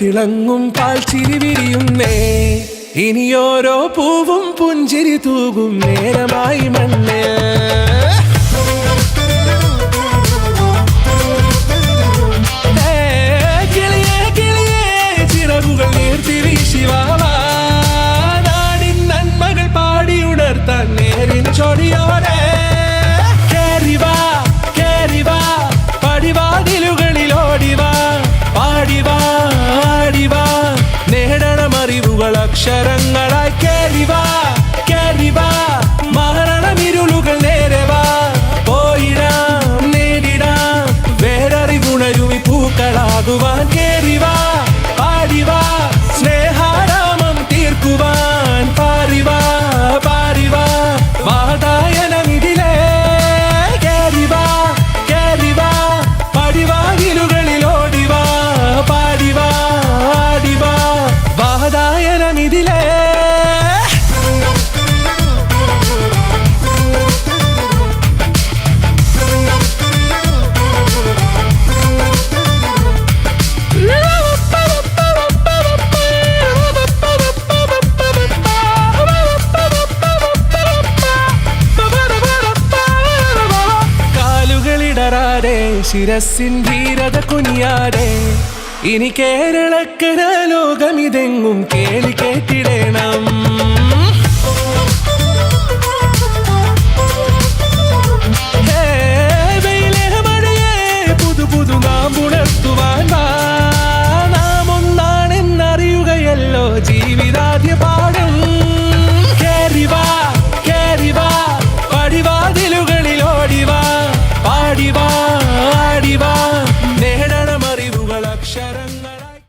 തിളങ്ങും പാൽച്ചിരി വിരിയുന്നേ. ഇനിയോരോ പൂവും പുഞ്ചിരി തൂകും നേരമായി മണ്ണ്. കിളിയേ കിളിയേ ചിറകുകൾ നീർത്തി വീശിവാവാ. നാടിൻ നന്മകൾ പാടിയുണർത്താൻ നേരിൻ ചൊടിയോടെ. കേറിവാ കേറിവാ പടിവാതിലുകളിൽ ഓടിവാ. പാടിവാ ആടിവാ നേടണമറിവുകൾ അക്ഷരങ്ങളായി. കേറിവാ കേറിവാ മരണമിരുളുകൾ നേരവാ. പോയിടാം നേടിടാം വേററിവുണരുമി പൂക്കളാകുവാൻ. കേറിവാ പാടിവാ സ്നേഹാരാമം തീർക്കുവാൻ. പാറിവാ പാറിവാ വാതായനമിതിലേ. കേറിവാ കേറിവാ പടിവാതിലുകളിൽ ഓടിവാ. പാടിവാ ആടിവാ വാതായനമിതിലേ. കാലുകളിടറാതെ ശിരസിൻ ധീരത കുനിയാതെ. ഇനി കേരളക്കര ലോകമിതെങ്ങും കേളി കേട്ടിടണം.